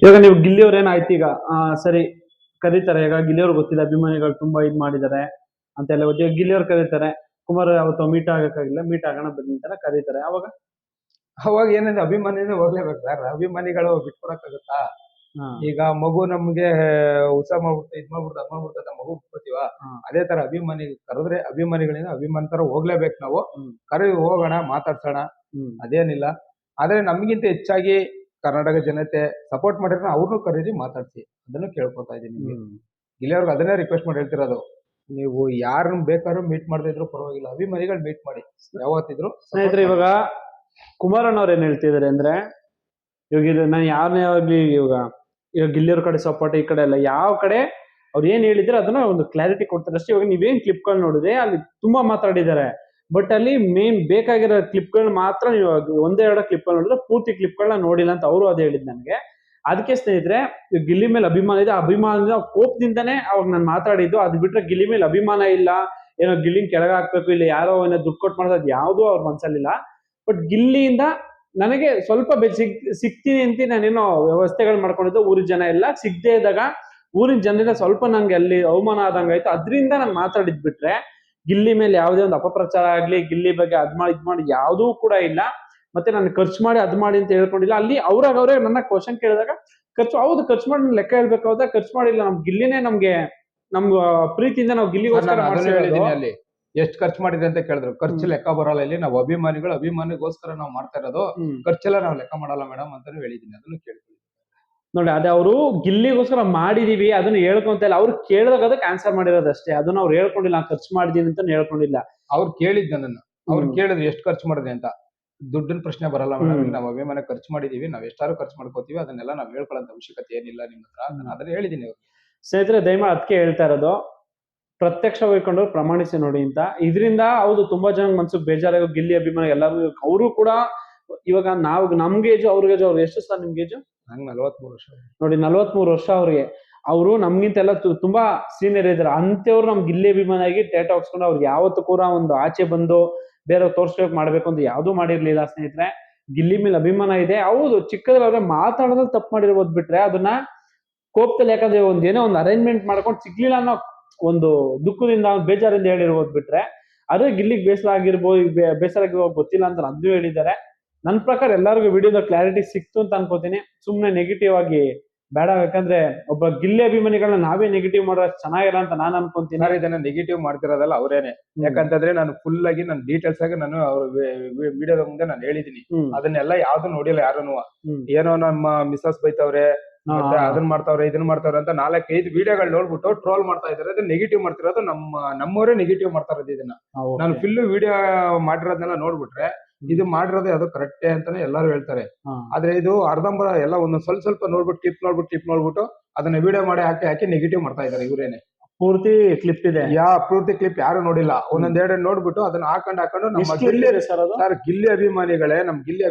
ಇವಾಗ ನೀವು ಗಿಲ್ಲಿ ಅವ್ರ ಏನಾಯ್ತು ಈಗ ಸರಿ ಕರೀತಾರೆ. ಈಗ ಗಿಲ್ಲಿ ಅವ್ರು ಗೊತ್ತಿದೆ ಅಭಿಮಾನಿಗಳು ತುಂಬಾ ಇದ್ ಮಾಡಿದ್ದಾರೆ ಅಂತೆಲ್ಲ ಗೊತ್ತಿದೆ. ಗಿಲ್ಲಿ ಅವ್ರು ಕರೀತಾರೆ, ಕುಮಾರ್ ಯಾವತ್ತೋ ಮೀಟ್ ಆಗಕ್ಕಾಗಿಲ್ಲ, ಮೀಟ್ ಆಗೋಣ ಬನ್ನಿ ಅಂತಾನೆ ಕರೀತಾರೆ. ಅವಾಗ ಅವಾಗ ಏನಂದ್ರೆ ಅಭಿಮಾನಿನೇ ಹೋಗ್ಲೇಬೇಕು ಸರ್. ಅಭಿಮಾನಿಗಳು ಬಿಟ್ಕೊಡಕ್ಕಾಗತ್ತಾ? ಹಾ ಈಗ ಮಗು ನಮ್ಗೆ ಉತ್ಸ ಮಾಡ್ಬಿಡ್ತಾ ಇದ್ ಮಾಡ್ಬಿಡ್ತಾ ಅದ್ ಮಾಡ್ಬಿಡ್ತಾ ಅಂತ ಮಗು ಬಿಟ್ಕೊತೀವ. ಹಾ ಅದೇ ತರ ಅಭಿಮಾನಿ ಕರೆದ್ರೆ ಅಭಿಮಾನಿಗಳಿಂದ ಅಭಿಮಾನಿ ತರ ಹೋಗ್ಲೇಬೇಕು ನಾವು. ಹ್ಮ್ ಕರೆ ಹೋಗೋಣ, ಮಾತಾಡ್ಸೋಣ, ಹ್ಮ್ ಅದೇನಿಲ್ಲ. ಆದ್ರೆ ನಮ್ಗಿಂತ ಹೆಚ್ಚಾಗಿ ಕರ್ನಾಟಕ ಜನತೆ ಸಪೋರ್ಟ್ ಮಾಡಿದ್ರೆ ಅವ್ರನ್ನೂ ಕರೀರಿ, ಮಾತಾಡ್ಸಿ. ಅದನ್ನು ಕೇಳ್ಕೊತಾ ಇದೀನಿ ನಿಮ್ಗೆ. ಹ್ಮ್ ಇಲ್ಲಿ ಅವ್ರಿಗೆ ಅದನ್ನೇ ರಿಕ್ವೆಸ್ಟ್ ಮಾಡಿ ಹೇಳ್ತಿರೋದು. ನೀವು ಯಾರನ್ನ ಬೇಕಾದ್ರೂ ಮೀಟ್ ಮಾಡದೇ ಇದ್ರು ಪರವಾಗಿಲ್ಲ, ಅಭಿಮಾನಿಗಳು ಮೀಟ್ ಮಾಡಿ ಯಾವತ್ತಿದ್ರು. ಸ್ನೇಹಿತರೆ, ಇವಾಗ ಕುಮಾರಣ್ಣ ಅವ್ರು ಏನ್ ಹೇಳ್ತಿದಾರೆ ಅಂದ್ರೆ, ಇವಾಗ ನಾನು ಯಾರನ್ನೇ ಆಗ್ಲಿ ಇವಾಗ ಇವಾಗ ಗಿಲ್ಲಿಯವ್ರ ಕಡೆ ಸಪೋರ್ಟ್, ಈ ಕಡೆ ಎಲ್ಲ ಯಾವ ಕಡೆ ಅವ್ರು ಏನ್ ಹೇಳಿದ್ರೆ ಅದನ್ನ ಒಂದು ಕ್ಲಾರಿಟಿ ಕೊಡ್ತಾರೆ ಅಷ್ಟೇ. ಇವಾಗ ನೀವೇನ್ ಕ್ಲಿಪ್ಗಳು ನೋಡಿದ್ರೆ ಅಲ್ಲಿ ತುಂಬಾ ಮಾತಾಡಿದ್ದಾರೆ, ಬಟ್ ಅಲ್ಲಿ ಮೇನ್ ಬೇಕಾಗಿರೋ ಕ್ಲಿಪ್ಗಳು ಮಾತ್ರ ನೀವು ಒಂದೇ ಎರಡು ಕ್ಲಿಪ್ಗಳು ನೋಡಿದ್ರೆ ಪೂರ್ತಿ ಕ್ಲಿಪ್ಗಳನ್ನ ನೋಡಿಲ್ಲ ಅಂತ ಅವರು ಅದೇ ಹೇಳಿದ್ ನನಗೆ. ಅದಕ್ಕೆ ಸ್ನೇಹಿತರೆ, ಗಿಲ್ಲಿ ಮೇಲೆ ಅಭಿಮಾನ ಇದೆ, ಅಭಿಮಾನದ ಕೋಪದಿಂದನೇ ಅವಾಗ ನಾನು ಮಾತಾಡಿದ್ದು. ಅದು ಬಿಟ್ರೆ ಗಿಲ್ಲಿ ಮೇಲೆ ಅಭಿಮಾನ ಇಲ್ಲ, ಏನೋ ಗಿಲ್ಲಿನ ಕೆಳಗೆ ಹಾಕ್ಬೇಕು, ಇಲ್ಲ ಯಾರೋ ಏನೋ ದುಡ್ಡು ಕೊಟ್ಟು ಮಾಡೋದು ಯಾವುದೂ ಅವ್ರ ಮನ್ಸಲ್ಲಿಲ್ಲ. ಬಟ್ ಗಿಲ್ಲಿಯಿಂದ ನನಗೆ ಸ್ವಲ್ಪ ಸಿಗ್ತೀನಿ ಅಂತ ನಾನೇನೋ ವ್ಯವಸ್ಥೆಗಳು ಮಾಡ್ಕೊಂಡಿದ್ದು. ಊರಿನ ಜನ ಎಲ್ಲ ಸಿಗದೆ ಇದ್ದಾಗ ಊರಿನ ಜನರಿಂದ ಸ್ವಲ್ಪ ನಂಗೆ ಅಲ್ಲಿ ಅವಮಾನ ಆದಂಗಾಯ್ತು. ಅದರಿಂದ ನಾನು ಮಾತಾಡಿದ್ ಬಿಟ್ರೆ ಗಿಲ್ಲಿ ಮೇಲೆ ಯಾವುದೇ ಒಂದು ಅಪಪ್ರಚಾರ ಆಗ್ಲಿ, ಗಿಲ್ಲಿ ಬಗ್ಗೆ ಅದ್ ಮಾಡಿ ಇದ್ ಮಾಡಿ ಯಾವುದೂ ಕೂಡ ಇಲ್ಲ. ಮತ್ತೆ ನಾನು ಖರ್ಚು ಮಾಡಿ ಅದ್ ಮಾಡಿ ಅಂತ ಹೇಳ್ಕೊಂಡಿಲ್ಲ. ಅಲ್ಲಿ ಅವ್ರೇ ನನ್ನ ಕ್ವಶನ್ ಕೇಳಿದಾಗ ಖರ್ಚು ಮಾಡಿ ಲೆಕ್ಕ ಹೇಳ್ಬೇಕಾದ್ರೆ ಖರ್ಚು ಮಾಡಿಲ್ಲ. ನಮ್ ಗಿಲ್ಲಿನೇ ನಮ್ಗ ಪ್ರೀತಿಯಿಂದ ನಾವು ಗಿಲ್ಲಿಗೋಸ್ಕರ ಹೇಳಿದೀನಿ. ಅಲ್ಲಿ ಎಷ್ಟು ಖರ್ಚು ಮಾಡಿದ್ರೆ ಅಂತ ಕೇಳಿದ್ರು. ಖರ್ಚು ಲೆಕ್ಕ ಬರಲ್ಲ. ಇಲ್ಲಿ ನಾವು ಅಭಿಮಾನಿಗೋಸ್ಕರ ನಾವು ಮಾಡ್ತಾ ಇರೋದು. ಖರ್ಚೆಲ್ಲ ನಾವು ಲೆಕ್ಕ ಮಾಡಲ್ಲ ಮೇಡಮ್ ಅಂತಾನು ಹೇಳಿದೀನಿ. ಅದನ್ನು ಕೇಳ್ಕೊಳ್ಳಿ ನೋಡಿ. ಅದೇ ಅವರು ಗಿಲ್ಲಿಗೋಸ್ಕರ ಮಾಡಿದೀವಿ ಅದನ್ನ ಹೇಳ್ಕೊಂತ ಇಲ್ಲ. ಅವ್ರು ಕೇಳಿದಾಗ ಅದಕ್ಕೆ ಆನ್ಸರ್ ಮಾಡಿರೋದಷ್ಟೇ. ಅದನ್ನ ಅವ್ರು ಹೇಳ್ಕೊಂಡಿಲ್ಲ, ನಾನು ಖರ್ಚು ಮಾಡಿದೀನಿ ಅಂತ ಹೇಳ್ಕೊಂಡಿಲ್ಲ. ಅವ್ರು ಕೇಳಿದ್ ನನ್ನನ್ನು, ಅವ್ರು ಕೇಳಿದ್ರು ಎಷ್ಟು ಖರ್ಚು ಮಾಡಿದೆ ಅಂತ. ದುಡ್ಡಿನ ಪ್ರಶ್ನೆ ಬರಲ್ಲ ಮೇಡಮ್, ನಾವು ಅಭಿಮಾನ ಖರ್ಚು ಮಾಡಿದೀವಿ, ನಾವ್ ಎಷ್ಟಾರು ಖರ್ಚು ಮಾಡ್ಕೋತೀವಿ, ಅದನ್ನೆಲ್ಲ ನಾವ್ ಹೇಳ್ಕೊಳ್ಳೋ ಅವಶ್ಯಕತೆ ಏನಿಲ್ಲ ನಿಮ್ಮ ಹತ್ರ. ಅದನ್ನ ಹೇಳಿದೀನಿ ಅವ್ರು. ಸ್ನೇಹಿತರೆ, ದಯಮಾಡಿ ಅದಕ್ಕೆ ಹೇಳ್ತಾ ಇರೋದು, ಪ್ರತ್ಯಕ್ಷ ಹೋಗ್ಕೊಂಡು ಪ್ರಮಾಣಿಸಿ ನೋಡಿ ಅಂತ. ಇದರಿಂದ ಹೌದು ತುಂಬಾ ಜನ ಮನ್ಸಿಗೆ ಬೇಜಾರಾಗ ಗಿಲ್ಲಿ ಅಭಿಮಾನ ಎಲ್ಲರೂ. ಅವರು ಕೂಡ ಇವಾಗ ನಮ್ಗೆ ಏಜು ಅವ್ರಿಗೆ ಅವ್ರು ಎಷ್ಟು ಸರ್ ನಿಮ್ಗೆ ಏಜು? ನಂಗೆ 43 ವರ್ಷ ನೋಡಿ. 43 ವರ್ಷ ಅವ್ರಿಗೆ. ಅವರು ನಮ್ಗಿಂತೆಲ್ಲ ತುಂಬಾ ಸೀನಿಯರ್ ಇದಾರೆ. ಅಂತವ್ರು ನಮ್ ಗಿಲ್ಲಿ ಅಭಿಮಾನ ಆಗಿ ಟೇಟ ಹಾಕ್ಸ್ಕೊಂಡು ಅವ್ರಿಗೆ ಯಾವತ್ತೂ ಕೂಡ ಒಂದು ಆಚೆ ಬಂದು ಬೇರೆ ತೋರ್ಸ್ಬೇಕು ಮಾಡ್ಬೇಕು ಅಂತ ಯಾವ್ದೂ ಮಾಡಿರ್ಲಿಲ್ಲ. ಸ್ನೇಹಿತರೆ, ಗಿಲ್ಲಿ ಮೇಲೆ ಅಭಿಮಾನ ಇದೆ. ಹೌದು, ಚಿಕ್ಕದ್ರಲ್ಲಿ ಅವ್ರೆ ಮಾತಾಡೋದ್ರಲ್ಲಿ ತಪ್ಪು ಮಾಡಿರ್ಬೋದು, ಬಿಟ್ರೆ ಅದನ್ನ ಕೋಪದಲ್ಲಿ, ಯಾಕಂದ್ರೆ ಏನೋ ಒಂದು ಅರೇಂಜ್ಮೆಂಟ್ ಮಾಡ್ಕೊಂಡು ಸಿಗ್ಲಿಲ್ಲ ಅನ್ನೋ ಒಂದು ದುಃಖದಿಂದ ಬೇಜಾರಿಂದ ಹೇಳಿರ್ಬೋದು, ಬಿಟ್ರೆ ಅದೇ ಗಿಲ್ಲಿಗೆ ಬೇಸರ ಆಗಿರ್ಬೋದು, ಬೇಸರ ಗೊತ್ತಿಲ್ಲ ಅಂತ ಅಂದು ಹೇಳಿದ್ದಾರೆ. ನನ್ನ ಪ್ರಕಾರ ಎಲ್ಲರಿಗೂ ವಿಡಿಯೋದ ಕ್ಲಾರಿಟಿ ಸಿಕ್ತು ಅಂತ ಅನ್ಕೋತೀನಿ. ಸುಮ್ನೆ ನೆಗೆಟಿವ್ ಆಗಿ ಬೇಡ. ಯಾಕಂದ್ರೆ ಒಬ್ಬ ಗಿಲ್ಲಿ ಅಭಿಮಾನಿಗಳನ್ನ ನಾವೇ ನೆಗೆಟಿವ್ ಮಾಡೋದು ಚೆನ್ನಾಗಿಲ್ಲ ಅಂತ ನಾನು ಅನ್ಕೊಂತೀನಿ. ಇದನ್ನ ನೆಗೆಟಿವ್ ಮಾಡ್ತಿರೋದಲ್ಲ ಅವ್ರೇನೆ. ಯಾಕಂತಂದ್ರೆ ನಾನು ಫುಲ್ ಆಗಿ ನಾನು ಡೀಟೇಲ್ಸ್ ಆಗಿ ನಾನು ಅವ್ರ ವಿಡಿಯೋದ ಮುಂದೆ ನಾನು ಹೇಳಿದೀನಿ. ಅದನ್ನೆಲ್ಲ ಯಾವ್ದು ನೋಡಿಲ್ಲ ಯಾರೂನು. ಏನೋ ನಮ್ಮ ಮಿಸಸ್ ಬೈತವ್ರೆ, ಮತ್ತೆ ಅದನ್ನ ಮಾಡ್ತಾವ್ರೆ ಇದನ್ನ ಮಾಡ್ತಾವ್ರೆ ಅಂತ 4-5 ವಿಡಿಯೋಗಳು ನೋಡ್ಬಿಟ್ಟು ಟ್ರೋಲ್ ಮಾಡ್ತಾ ಇದಾರೆ. ಅದನ್ನ ನೆಗೆಟಿವ್ ಮಾಡ್ತಿರೋದು ನಮ್ಮವರೇ ನೆಗೆಟಿವ್ ಮಾಡ್ತಾ ಇರೋದು. ಇದನ್ನ ನಾನು ಫುಲ್ ವಿಡಿಯೋ ಮಾಡಿರೋದನ್ನೆಲ್ಲ ನೋಡ್ಬಿಟ್ರೆ ಇದು ಮಾಡಿರೋದು ಅದು ಕರೆಕ್ಟೇ ಅಂತಾನೆ ಎಲ್ಲರೂ ಹೇಳ್ತಾರೆ. ಆದ್ರೆ ಇದು ಅರ್ಧಂಬರ್ಧ ಎಲ್ಲ ಒಂದೊಂದ್ ಸ್ವಲ್ಪ ನೋಡ್ಬಿಟ್ಟು ಕ್ಲಿಪ್ ನೋಡ್ಬಿಟ್ಟು ಅದನ್ನ ವಿಡಿಯೋ ಮಾಡಿ ಹಾಕಿ ನೆಗೆಟಿವ್ ಮಾಡ್ತಾ ಇದಾರೆ ಇವರೇನೆ. ಪೂರ್ತಿ ಕ್ಲಿಪ್ ಇದೆ. ಪೂರ್ತಿ ಕ್ಲಿಪ್ ಯಾರು ನೋಡಿಲ್ಲ. ಒಂದೊಂದೆರಡು ನೋಡ್ಬಿಟ್ಟು ಅದನ್ನ ಹಾಕೊಂಡು ನಮ್ಮ ಗಿಲ್ಲಿ ಅಭಿಮಾನಿಗಳೇ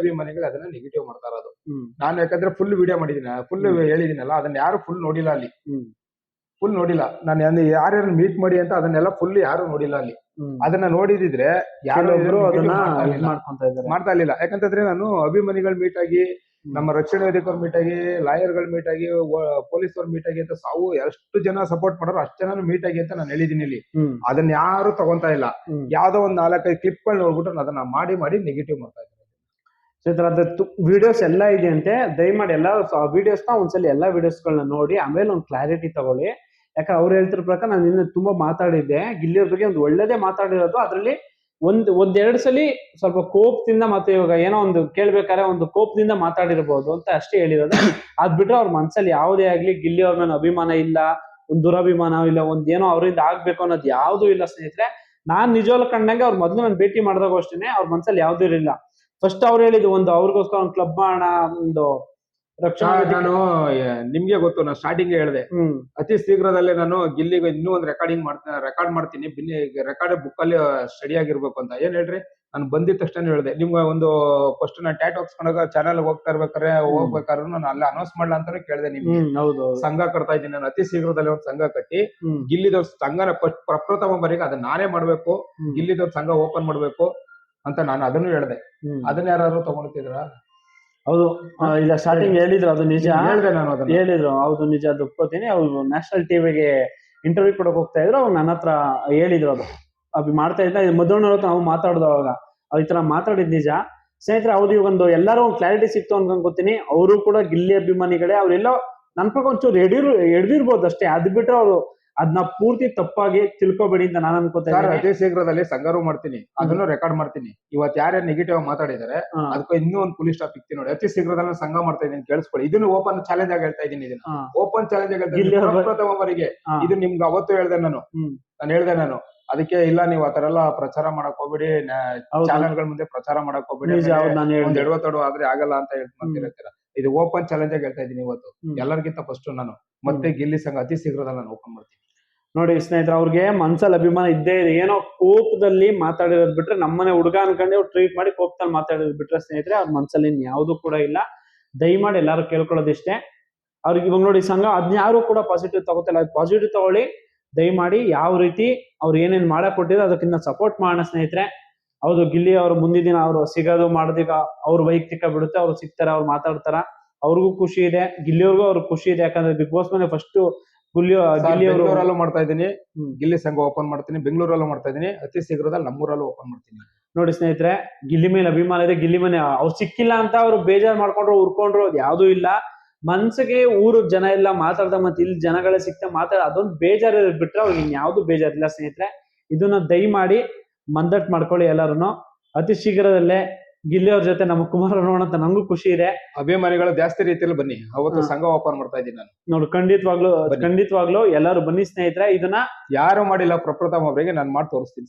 ಅದನ್ನ ನೆಗೆಟಿವ್ ಮಾಡ್ತಾ ಇರೋದು. ನಾನು ಯಾಕಂದ್ರೆ ಫುಲ್ ವಿಡಿಯೋ ಮಾಡಿದೀನಿ, ಫುಲ್ ಹೇಳಿದೀನಲ್ಲ, ಅದನ್ನ ಯಾರು ಫುಲ್ ನೋಡಿಲ್ಲ. ಅಲ್ಲಿ ಫುಲ್ ನೋಡಿಲ್ಲ. ನಾನು ಯಾರ್ಯಾರು ಮೀಟ್ ಮಾಡಿ ಅಂತ ಅದನ್ನೆಲ್ಲ ಫುಲ್ ಯಾರು ನೋಡಿಲ್ಲ ಅಲ್ಲಿ. ಅದನ್ನ ನೋಡಿದಿದ್ರೆ ಯಾರು ಮಾಡ್ತಾ ಇರ್ಲಿಲ್ಲ. ಯಾಕಂತಂದ್ರೆ ನಾನು ಅಭಿಮಾನಿಗಳು ಮೀಟ್ ಆಗಿ, ನಮ್ಮ ರಕ್ಷಣಾ ವೇದಿಕರು ಮೀಟ್ ಆಗಿ, ಲಾಯರ್ಗಳು ಮೀಟ್ ಆಗಿ, ಪೊಲೀಸರು ಮೀಟ್ ಆಗಿ ಅಂತ ಎಷ್ಟು ಜನ ಸಪೋರ್ಟ್ ಮಾಡೋರು ಅಷ್ಟು ಜನ ಮೀಟ್ ಆಗಿ ಅಂತ ನಾನು ಹೇಳಿದೀನಿ ಇಲ್ಲಿ. ಅದನ್ನ ಯಾರು ತಗೊಂತಾ ಇಲ್ಲ. ಯಾವ್ದೋ ಒಂದ್ 4-5 ಕ್ಲಿಪ್ಗಳು ನೋಡ್ಬಿಟ್ಟು ಅದನ್ನ ಮಾಡಿ ನೆಗೆಟಿವ್ ಮಾಡ್ತಾ ಇದ್ದಾರೆ. ವಿಡಿಯೋಸ್ ಎಲ್ಲ ಇದೆ ಅಂತೆ. ದಯಮಾಡಿ ಎಲ್ಲ ವಿಡಿಯೋಸ್ನ ಒಂದ್ಸಲ ಎಲ್ಲಾ ವಿಡಿಯೋಸ್ಗಳನ್ನ ನೋಡಿ ಆಮೇಲೆ ಒಂದು ಕ್ಲಾರಿಟಿ ತಗೊಳ್ಳಿ. ಯಾಕಂದ್ರೆ ಅವ್ರು ಹೇಳ್ತಿರೋ ಪ್ರಕಾರ ನಾನು ನಿನ್ನೆ ತುಂಬಾ ಮಾತಾಡಿದ್ದೆ. ಗಿಲ್ಲಿಯವ್ರ ಬಗ್ಗೆ ಒಂದು ಒಳ್ಳೇದೇ ಮಾತಾಡಿರೋದು. ಅದ್ರಲ್ಲಿ ಒಂದೆರಡು ಸಲ ಸ್ವಲ್ಪ ಕೋಪದಿಂದ, ಮತ್ತೆ ಇವಾಗ ಏನೋ ಒಂದು ಕೇಳ್ಬೇಕಾದ್ರೆ ಒಂದು ಕೋಪದಿಂದ ಮಾತಾಡಿರ್ಬೋದು ಅಂತ ಅಷ್ಟೇ ಹೇಳಿರೋದು. ಅದ್ ಬಿಟ್ರೆ ಅವ್ರ ಮನ್ಸಲ್ಲಿ ಯಾವುದೇ ಆಗ್ಲಿ ಗಿಲ್ಲಿ ಅವ್ರ ಮೇಲೆ ಅಭಿಮಾನ ಇಲ್ಲ, ಒಂದ್ ದುರಭಿಮಾನ ಇಲ್ಲ, ಏನೋ ಅವರಿಂದ ಆಗ್ಬೇಕು ಅನ್ನೋದು ಯಾವ್ದೂ ಇಲ್ಲ. ಸ್ನೇಹಿತರೆ, ನಾನ್ ನಿಜವಾಗ್ಲೂ ಕಂಡಂಗೆ ಅವ್ರ ಮೊದ್ಲು ನಾನು ಭೇಟಿ ಮಾಡಿದಾಗ ಅಷ್ಟೇನೆ ಅವ್ರ ಮನ್ಸಲ್ಲಿ ಯಾವ್ದೂ ಇರಲಿಲ್ಲ. ಫಸ್ಟ್ ಅವ್ರು ಹೇಳಿದ್ದು ಅವ್ರಿಗೋಸ್ಕರ ಒಂದು ಕ್ಲಬ್ ಮಾಡೋಣ, ಒಂದು ರಕ್ಷಣಾ. ನಾನು ನಿಮ್ಗೆ ಗೊತ್ತು, ನಾನು ಸ್ಟಾರ್ಟಿಂಗ್ ಹೇಳಿದೆ ಅತಿ ಶೀಘ್ರದಲ್ಲೇ ನಾನು ಗಿಲ್ಲಿಗೆ ಇನ್ನೂ ಒಂದು ರೆಕಾರ್ಡ್ ಮಾಡ್ತೀನಿ. ರೆಕಾರ್ಡ್ ಬುಕ್ ಅಲ್ಲಿ ಸ್ಟಡಿ ಆಗಿರ್ಬೇಕು ಅಂತ. ಏನ್ ಹೇಳ್ರಿ, ನಾನು ಬಂದಿದ ತಕ್ಷಣ ಹೇಳಿದೆ ನಿಮ್ಗೆ ಒಂದು ಫಸ್ಟ್ ನಾನು ಟ್ಯಾಟೂ ಹಾಕ್ಸ್ಕೊಂಡಾಗ ಚಾನಲ್ ಹೋಗ್ಬೇಕಾದ್ರೆ ನಾನು ಅಲ್ಲೇ ಅನೌನ್ಸ್ ಮಾಡ್ಲಾ ಅಂತಾನು ಕೇಳಿದೆ ನಿಮ್ಗೆ. ಸಂಘ ಕಟ್ತಾ ಇದ್ದೀನಿ ನಾನು, ಅತಿ ಶೀಘ್ರದಲ್ಲಿ ಒಂದು ಸಂಘ ಕಟ್ಟಿ ಗಿಲ್ಲಿದವ್ರ ಸಂಘನ ಪ್ರಪ್ರಥಮ ಬಾರಿಗೆ ಅದನ್ನ ನಾನೇ ಮಾಡ್ಬೇಕು, ಗಿಲ್ಲಿದವ್ರ ಸಂಘ ಓಪನ್ ಮಾಡ್ಬೇಕು ಅಂತ ನಾನು ಅದನ್ನು ಹೇಳಿದೆ. ಅದನ್ನ ಯಾರು ತಗೊಳ್ತಿದ್ರ? ಹೌದು ಈಗ ಸ್ಟಾರ್ಟಿಂಗ್ ಹೇಳಿದ್ರು ಅದು ನಿಜ. ಹೇಳಿದೆ ನಾನು ಅದನ್ನ. ಹೇಳಿದ್ರು ಹೌದು ನಿಜ, ಅದು ಒಪ್ಕೋತೀನಿ. ಅವ್ರು ನ್ಯಾಷನಲ್ ಟಿವಿಗೆ ಇಂಟರ್ವ್ಯೂ ಕೊಡಕ್ ಹೋಗ್ತಾ ಇದ್ರು, ಅವ್ರು ನನ್ನ ಹತ್ರ ಹೇಳಿದ್ರು ಅದು ಮಾಡ್ತಾ ಇದ್ದ ಮಧುವಣ್ಣ ನಾವು ಮಾತಾಡ್ದು ಅವಾಗ ಈ ತರ ಮಾತಾಡಿದ್ ನಿಜ. ಸ್ನೇಹಿತರೆ ಹೌದು, ಇವಾಗ ಒಂದು ಎಲ್ಲರೂ ಒಂದು ಕ್ಲಾರಿಟಿ ಸಿಕ್ತು ಅನ್ಕೊಂತೀನಿ. ಅವರು ಕೂಡ ಗಿಲ್ಲಿ ಅಭಿಮಾನಿಗಳೇ, ಅವ್ರೆಲ್ಲೋ ನನ್ ಪ್ರಕಾರ ಒಂಚೂರು ಎಡ್ದಿರ್ಬೋದು ಅಷ್ಟೇ. ಅದ್ ಬಿಟ್ರೆ ಅವರು ಅದನ್ನ ಪೂರ್ತಿ ತಪ್ಪಾಗಿ ತಿಳ್ಕೊಬೇಡಿ ಅಂತ ನಾನು ಅನ್ಕೋತೀನಿ. ಅತಿ ಶೀಘ್ರದಲ್ಲಿ ಸಂಘರು ಮಾಡ್ತೀನಿ, ಅದನ್ನು ರೆಕಾರ್ಡ್ ಮಾಡ್ತೀನಿ. ಇವತ್ತು ಯಾರ್ಯಾರು ನೆಗೆಟಿವ್ ಮಾತಾಡಿದಾರೆ ಅದಕ್ಕೆ ಇನ್ನೂ ಒಂದು ಪೊಲೀಸ್ ಸ್ಟಾಪ್ ಇಕ್ತೀನಿ ನೋಡಿ. ಅತಿ ಶೀಘ್ರದಲ್ಲಿ ಸಂಘ ಮಾಡ್ತಾ ಇದೀನಿ, ಕೇಳಿಸ್ಕೊಳ್ಳಿ. ಇದನ್ನು ಓಪನ್ ಚಾಲೆಂಜ್ ಆಗಿ ಹೇಳ್ತಾ ಇದೀನಿ. ಇದನ್ನ ಓಪನ್ ಚಾಲೆಂಜ್ ಆಗಿ ಪ್ರಥಮವರಿಗೆ ಇದು ನಿಮ್ಗೆ ಅವತ್ತು ಹೇಳ್ದೆ ನಾನು ಹೇಳ್ದೆ ನಾನು ಅದಕ್ಕೆ ಇಲ್ಲ ನೀವು ಆತರ ಎಲ್ಲ ಪ್ರಚಾರ ಮಾಡಕ್ ಹೋಗ್ಬೇಡಿ, ಚಾನೆಲ್ಗಳ ಮುಂದೆ ಪ್ರಚಾರ ಮಾಡಕ್ ಹೋಗ್ಬೇಡಿ, ಒಂದ್ ಎಡವತ್ತಡು ಆದ್ರೆ ಆಗಲ್ಲ ಅಂತ ಹೇಳ್ತೀರಾ. ಇದು ಓಪನ್ ಚಾಲೆಂಜ್ ಆಗಿ ಹೇಳ್ತಾ ಇದೀನಿ ಇವತ್ತು ಎಲ್ಲರಿಗಿಂತ ಫಸ್ಟ್ ನಾನು. ಮತ್ತೆ ಗಿಲ್ಲಿ ಸಂಘ ಅತಿ ಶೀಘ್ರದಲ್ಲಿ ನಾನು ಓಪನ್ ಮಾಡ್ತೀನಿ. ನೋಡಿ ಸ್ನೇಹಿತರೆ, ಅವ್ರಿಗೆ ಮನ್ಸಲ್ಲಿ ಅಭಿಮಾನ ಇದ್ದೇ ಇದೆ. ಏನೋ ಕೋಪದಲ್ಲಿ ಮಾತಾಡಿರೋದ್ ಬಿಟ್ರೆ, ನಮ್ಮನೆ ಹುಡುಗ ಅನ್ಕೊಂಡೆ ಅವ್ರು ಟ್ರೀಟ್ ಮಾಡಿ ಕೋಪದಲ್ಲಿ ಮಾತಾಡಿರೋದ್ ಬಿಟ್ರೆ ಸ್ನೇಹಿತರೆ ಅವ್ರ ಮನ್ಸಲ್ಲಿ ಯಾವ್ದು ಕೂಡ ಇಲ್ಲ. ದಯಮಾಡಿ ಎಲ್ಲಾರು ಕೇಳ್ಕೊಳ್ಳೋದಿಷ್ಟೇ. ಅವ್ರಿಗೆ ಇವಾಗ ನೋಡಿ ಸಂಘ ಅದ್ನ ಯಾರು ಕೂಡ ಪಾಸಿಟಿವ್ ತಗೋತಿಲ್ಲ. ಪಾಸಿಟಿವ್ ತಗೊಳ್ಳಿ ದಯಮಾಡಿ. ಯಾವ ರೀತಿ ಅವ್ರು ಏನೇನ್ ಮಾಡಕ್ ಕೊಟ್ಟಿದ್ರು ಅದಕ್ಕಿಂತ ಸಪೋರ್ಟ್ ಮಾಡೋಣ ಸ್ನೇಹಿತರೆ. ಹೌದು, ಗಿಲ್ಲಿ ಅವರು ಮುಂದಿನ ದಿನ ಅವರು ಸಿಗೋದು ಮಾಡೋದೀಗ ಅವ್ರ ವೈಯಕ್ತಿಕ ಬಿಡುತ್ತೆ. ಅವ್ರು ಸಿಗ್ತಾರ, ಅವ್ರು ಮಾತಾಡ್ತಾರ, ಅವ್ರಿಗೂ ಖುಷಿ ಇದೆ, ಗಿಲ್ಲಿಯವ್ರಿಗೂ ಅವ್ರಿಗೆ ಖುಷಿ ಇದೆ. ಯಾಕಂದ್ರೆ ಬಿಗ್ ಬಾಸ್ ಮನೆ ಫಸ್ಟ್ ಬೆಂಗಳೂರಲ್ಲೂ ಮಾಡ್ತಾ ಇದೀನಿ, ಗಿಲ್ಲಿ ಸಂಘ ಓಪನ್ ಮಾಡ್ತೀನಿ. ಬೆಂಗಳೂರಲ್ಲೂ ಮಾಡ್ತಾ ಇದೀನಿ, ಅತಿ ಶೀಘ್ರದಲ್ಲಿ ನಮ್ಮೂರಲ್ಲೂ ಓಪನ್ ಮಾಡ್ತೀನಿ. ನೋಡಿ ಸ್ನೇಹಿತರೆ, ಗಿಲ್ಲಿ ಮೇಲೆ ಅಭಿಮಾನ ಇದೆ. ಗಿಲ್ಲಿ ಮನೆ ಅವ್ರು ಸಿಕ್ಕಿಲ್ಲ ಅಂತ ಅವ್ರು ಬೇಜಾರ್ ಮಾಡ್ಕೊಂಡ್ರು ಉರ್ಕೊಂಡ್ರು ಅದು ಯಾವ್ದೂ ಇಲ್ಲ. ಮನ್ಸಿಗೆ ಊರು ಜನ ಎಲ್ಲ ಮಾತಾಡ್ದ, ಮತ್ತೆ ಇಲ್ಲಿ ಜನಗಳೇ ಸಿಕ್ತ ಮಾತಾಡ, ಅದೊಂದು ಬೇಜಾರ್ ಬಿಟ್ರೆ ಅವ್ರಿಗೆ ಇನ್ಯಾವ್ದು ಬೇಜಾರಿಲ್ಲ ಸ್ನೇಹಿತರೆ. ಇದನ್ನ ದಯಮಾಡಿ ಮಂದಟ್ ಮಾಡ್ಕೊಳ್ಳಿ ಎಲ್ಲರೂ. ಅತಿ ಶೀಘ್ರದಲ್ಲೇ ಗಿಲ್ಲಿ ಅವ್ರ ಜೊತೆ ನಮ್ಮ ಕುಮಾರ ನೋಡೋಣ ಅಂತ ನಂಗೂ ಖುಷಿ ಇದೆ. ಅಭಿಮಾನಿಗಳು ಜಾಸ್ತಿ ರೀತಿಯಲ್ಲಿ ಬನ್ನಿ, ಅವತ್ತು ಸಂಘ ಓಪನ್ ಮಾಡ್ತಾ ಇದ್ದೀನಿ ನಾನು. ನೋಡಿ ಖಂಡಿತವಾಗ್ಲು ಎಲ್ಲರೂ ಬನ್ನಿ ಸ್ನೇಹಿತರೆ. ಇದನ್ನ ಯಾರು ಮಾಡಿಲ್ಲ ಪ್ರಪ್ರಥಮ ಒಬ್ಬರಿಗೆ ನಾನು ಮಾಡಿ ತೋರಿಸ್ತೀನಿ.